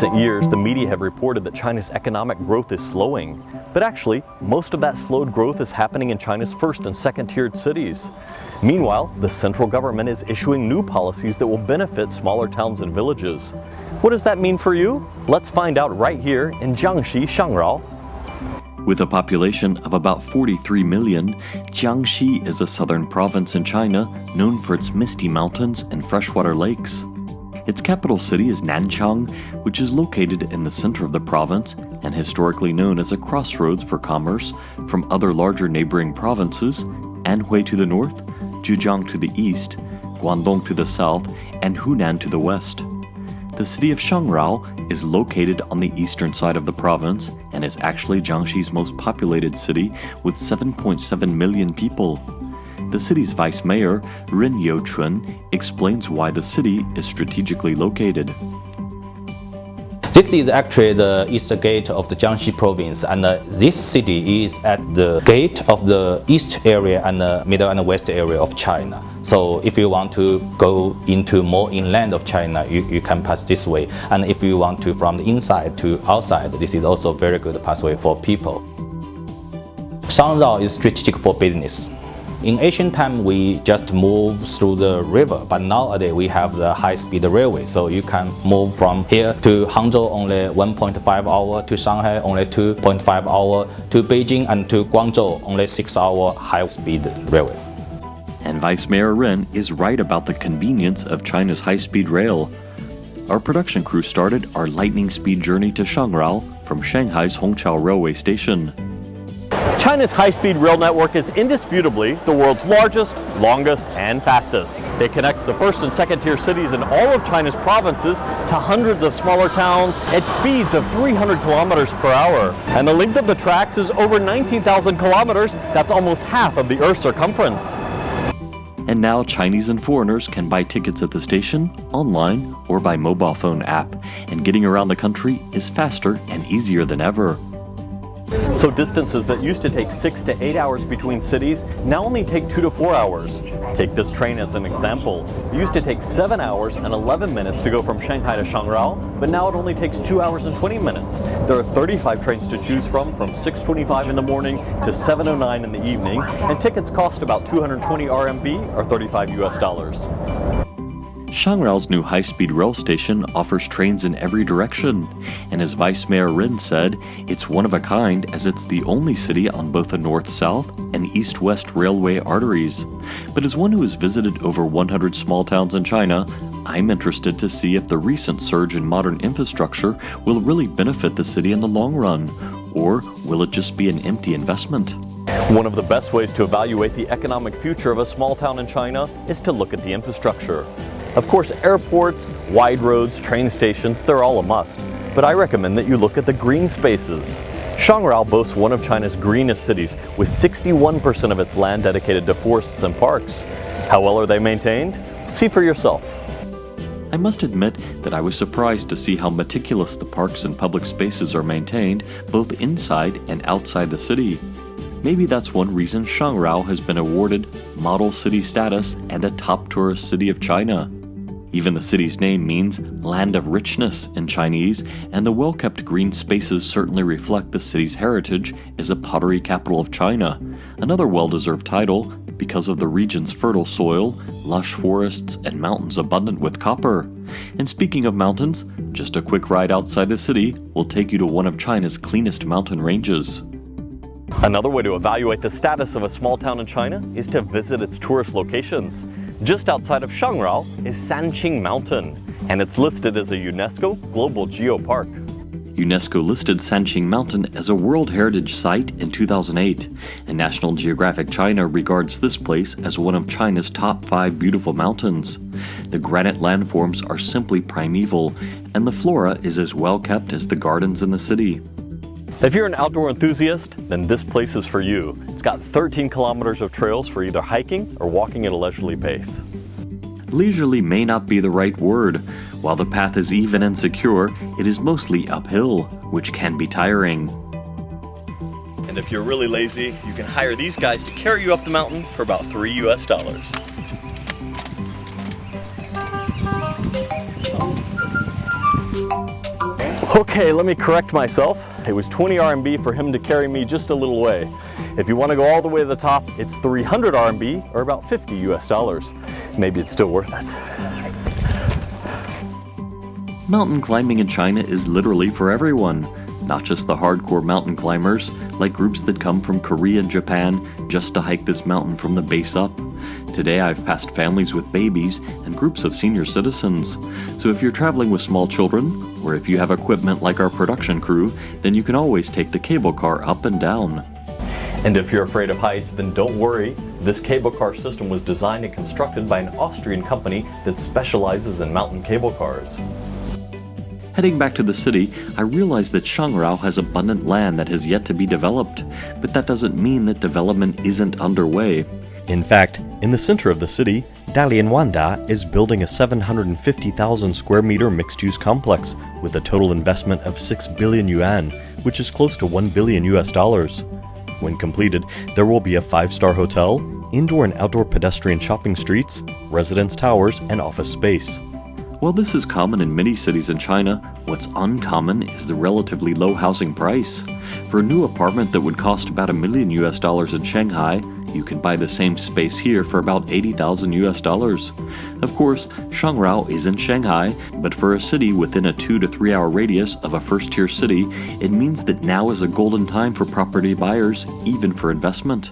recent years, the media have reported that China's economic growth is slowing. But actually, most of that slowed growth is happening in China's first and second-tiered cities. Meanwhile, the central government is issuing new policies that will benefit smaller towns and villages. What does that mean for you? Let's find out right here in Jiangxi, Shangrao. With a population of about 43 million, Jiangxi is a southern province in China known for its misty mountains and freshwater lakes. Its capital city is Nanchang, which is located in the center of the province and historically known as a crossroads for commerce from other larger neighboring provinces, Anhui to the north, Zhejiang to the east, Guangdong to the south, and Hunan to the west. The city of Shangrao is located on the eastern side of the province and is actually Jiangxi's most populated city with 7.7 million people. The city's vice mayor, Ren Youchun, explains why the city is strategically located. This is actually the east gate of the Jiangxi province, and this city is at the gate of the east area and the middle and west area of China. So if you want to go into more inland of China, you can pass this way. And if you want to from the inside to outside, this is also a very good pathway for people. Shangrao is strategic for business. In ancient time, we just moved through the river, but nowadays we have the high-speed railway, so you can move from here to Hangzhou only 1.5 hour, to Shanghai only 2.5 hour, to Beijing and to Guangzhou only 6 hour high-speed railway. And Vice Mayor Ren is right about the convenience of China's high-speed rail. Our production crew started our lightning-speed journey to Shangrao from Shanghai's Hongqiao Railway Station. China's high-speed rail network is indisputably the world's largest, longest, and fastest. It connects the first and second-tier cities in all of China's provinces to hundreds of smaller towns at speeds of 300 kilometers per hour. And the length of the tracks is over 19,000 kilometers. That's almost half of the Earth's circumference. And now Chinese and foreigners can buy tickets at the station, online, or by mobile phone app. And getting around the country is faster and easier than ever. So distances that used to take 6 to 8 hours between cities now only take 2 to 4 hours. Take this train as an example. It used to take 7 hours and 11 minutes to go from Shanghai to Shangrao, but now it only takes 2 hours and 20 minutes. There are 35 trains to choose from 6:25 in the morning to 7:09 in the evening, and tickets cost about 220 RMB or $35. Shangrao's new high-speed rail station offers trains in every direction, and as Vice Mayor Ren said, it's one of a kind as it's the only city on both the north-south and east-west railway arteries. But as one who has visited over 100 small towns in China, I'm interested to see if the recent surge in modern infrastructure will really benefit the city in the long run, or will it just be an empty investment? One of the best ways to evaluate the economic future of a small town in China is to look at the infrastructure. Of course, airports, wide roads, train stations, they're all a must. But I recommend that you look at the green spaces. Shangrao boasts one of China's greenest cities, with 61% of its land dedicated to forests and parks. How well are they maintained? See for yourself. I must admit that I was surprised to see how meticulous the parks and public spaces are maintained, both inside and outside the city. Maybe that's one reason Shangrao has been awarded model city status and a top tourist city of China. Even the city's name means land of richness in Chinese, and the well-kept green spaces certainly reflect the city's heritage as a pottery capital of China, another well-deserved title because of the region's fertile soil, lush forests, and mountains abundant with copper. And speaking of mountains, just a quick ride outside the city will take you to one of China's cleanest mountain ranges. Another way to evaluate the status of a small town in China is to visit its tourist locations. Just outside of Shangrao is Sanqing Mountain, and it's listed as a UNESCO Global Geopark. UNESCO listed Sanqing Mountain as a World Heritage Site in 2008, and National Geographic China regards this place as one of China's top 5 beautiful mountains. The granite landforms are simply primeval, and the flora is as well kept as the gardens in the city. If you're an outdoor enthusiast, then this place is for you. It's got 13 kilometers of trails for either hiking or walking at a leisurely pace. Leisurely may not be the right word. While the path is even and secure, it is mostly uphill, which can be tiring. And if you're really lazy, you can hire these guys to carry you up the mountain for about $3. Okay, let me correct myself. It was 20 RMB for him to carry me just a little way. If you want to go all the way to the top, it's 300 RMB or about 50 US dollars. Maybe it's still worth it. Mountain climbing in China is literally for everyone, not just the hardcore mountain climbers, like groups that come from Korea and Japan just to hike this mountain from the base up. Today I've passed families with babies and groups of senior citizens. So if you're traveling with small children, or if you have equipment like our production crew, then you can always take the cable car up and down. And if you're afraid of heights, then don't worry. This cable car system was designed and constructed by an Austrian company that specializes in mountain cable cars. Heading back to the city, I realized that Shangrao has abundant land that has yet to be developed, but that doesn't mean that development isn't underway. In fact, in the center of the city, Dalian Wanda is building a 750,000 square meter mixed-use complex with a total investment of 6 billion yuan, which is close to 1 billion US dollars. When completed, there will be a 5-star hotel, indoor and outdoor pedestrian shopping streets, residence towers, and office space. While this is common in many cities in China, what's uncommon is the relatively low housing price. For a new apartment that would cost about $1 million US dollars in Shanghai, you can buy the same space here for about 80,000 US dollars. Of course, Shangrao isn't Shanghai, but for a city within a 2 to 3 hour radius of a first-tier city, it means that now is a golden time for property buyers, even for investment.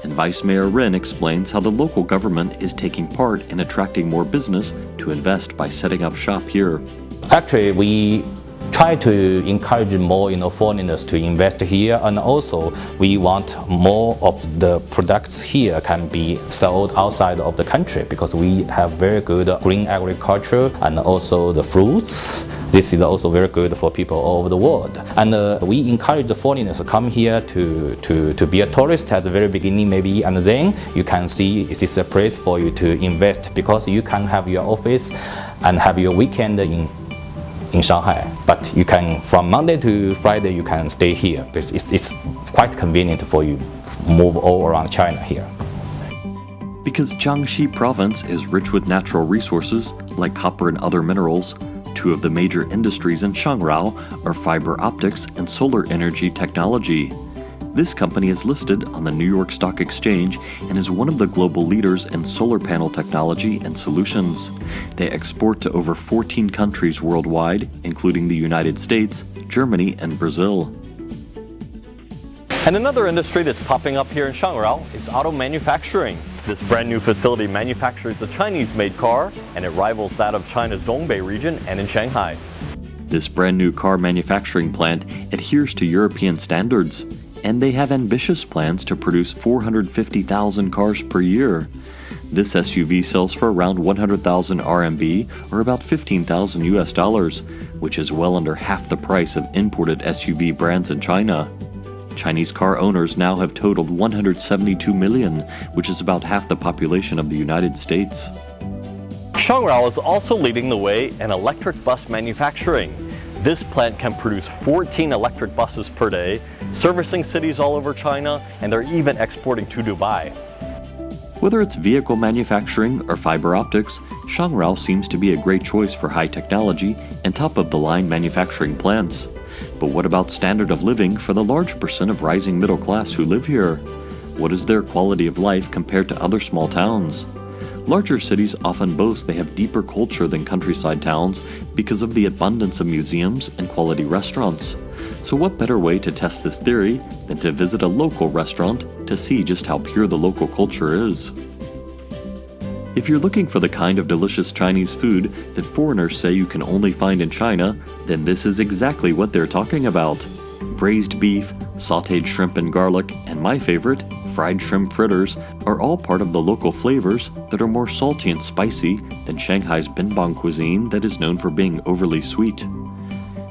And Vice Mayor Ren explains how the local government is taking part in attracting more business to invest by setting up shop here. Actually, we try to encourage more foreigners to invest here, and also we want more of the products here can be sold outside of the country because we have very good green agriculture and also the fruits. This is also very good for people all over the world. And we encourage the foreigners to come here to be a tourist at the very beginning maybe, and then you can see this is a place for you to invest because you can have your office and have your weekend in Shanghai. But you can, from Monday to Friday, you can stay here because it's quite convenient for you to move all around China here. Because Jiangxi province is rich with natural resources like copper and other minerals, two of the major industries in Shangrao are fiber optics and solar energy technology. This company is listed on the New York Stock Exchange and is one of the global leaders in solar panel technology and solutions. They export to over 14 countries worldwide, including the United States, Germany, and Brazil. And another industry that's popping up here in Shangrao is auto manufacturing. This brand new facility manufactures a Chinese-made car, and it rivals that of China's Dongbei region and in Shanghai. This brand new car manufacturing plant adheres to European standards, and they have ambitious plans to produce 450,000 cars per year. This SUV sells for around 100,000 RMB, or about 15,000 US dollars, which is well under half the price of imported SUV brands in China. Chinese car owners now have totaled 172 million, which is about half the population of the United States. Shangrao is also leading the way in electric bus manufacturing. This plant can produce 14 electric buses per day, servicing cities all over China, and they're even exporting to Dubai. Whether it's vehicle manufacturing or fiber optics, Shangrao seems to be a great choice for high technology and top-of-the-line manufacturing plants. But what about standard of living for the large percent of rising middle class who live here? What is their quality of life compared to other small towns? Larger cities often boast they have deeper culture than countryside towns because of the abundance of museums and quality restaurants. So what better way to test this theory than to visit a local restaurant to see just how pure the local culture is? If you're looking for the kind of delicious Chinese food that foreigners say you can only find in China, then this is exactly what they're talking about. Braised beef, sautéed shrimp and garlic, and my favorite, fried shrimp fritters, are all part of the local flavors that are more salty and spicy than Shanghai's binbang cuisine that is known for being overly sweet.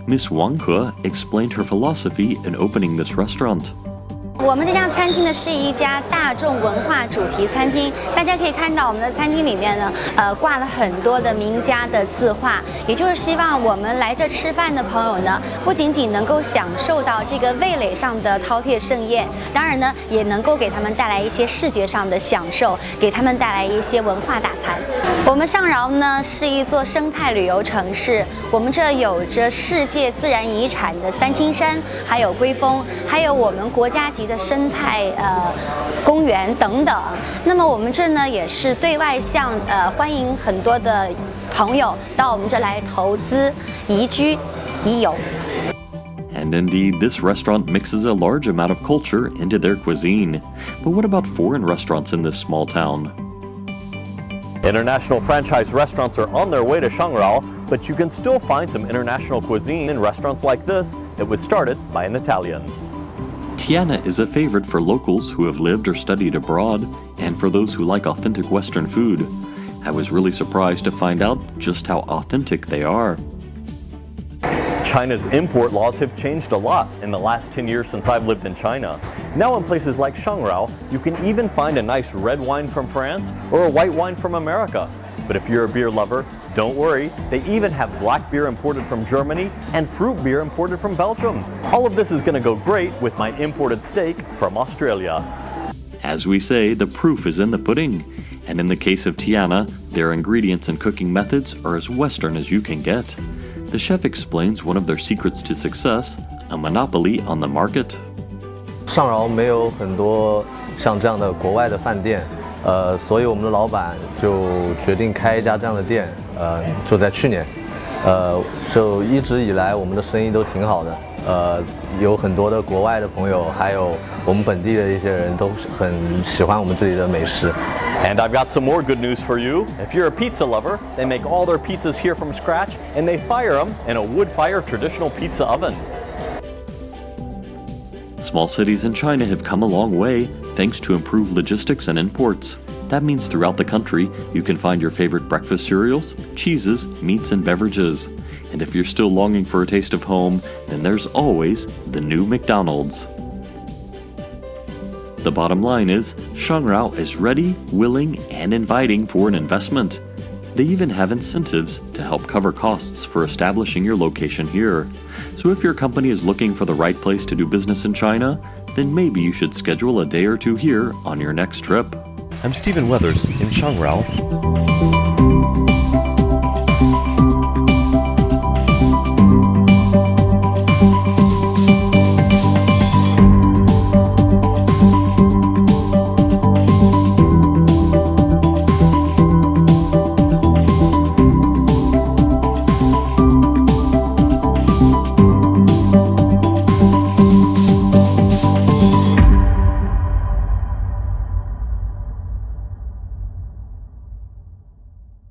Miss Wang He explained her philosophy in opening this restaurant. 我们这家餐厅呢是一家大众文化主题餐厅，大家可以看到我们的餐厅里面呢，挂了很多的名家的字画，也就是希望我们来这吃饭的朋友呢，不仅仅能够享受到这个味蕾上的饕餮盛宴，当然呢，也能够给他们带来一些视觉上的享受，给他们带来一些文化大餐。我们上饶呢是一座生态旅游城市，我们这有着世界自然遗产的三清山，还有龟峰，还有我们国家级的生态公园等等。那么我们这呢也是对外向欢迎很多的朋友到我们这来投资、移居、移游。And indeed, this restaurant mixes a large amount of culture into their cuisine. But what about foreign restaurants in this small town? International franchise restaurants are on their way to Shangrao, but you can still find some international cuisine in restaurants like this that was started by an Italian. Tiana is a favorite for locals who have lived or studied abroad, and for those who like authentic Western food. I was really surprised to find out just how authentic they are. China's import laws have changed a lot in the last 10 years since I've lived in China. Now in places like Shangrao, you can even find a nice red wine from France or a white wine from America. But if you're a beer lover, don't worry, they even have black beer imported from Germany and fruit beer imported from Belgium. All of this is going to go great with my imported steak from Australia. As we say, the proof is in the pudding. And in the case of Tiana, their ingredients and cooking methods are as Western as you can get. The chef explains one of their secrets to success, a monopoly on the market. 上饶没有很多像这样的国外的饭店，所以我们的老板就决定开一家这样的店，就在去年，就一直以来我们的生意都挺好的，有很多的国外的朋友，还有我们本地的一些人都很喜欢我们这里的美食。And I've got some more good news for you. If you're a pizza lover, they make all their pizzas here from scratch, and they fire them in a wood-fired traditional pizza oven. Small cities in China have come a long way thanks to improved logistics and imports. That means throughout the country, you can find your favorite breakfast cereals, cheeses, meats, and beverages. And if you're still longing for a taste of home, then there's always the new McDonald's. The bottom line is, Shangrao is ready, willing, and inviting for an investment. They even have incentives to help cover costs for establishing your location here. So if your company is looking for the right place to do business in China, then maybe you should schedule a day or two here on your next trip. I'm Stephen Weathers in Shangrao.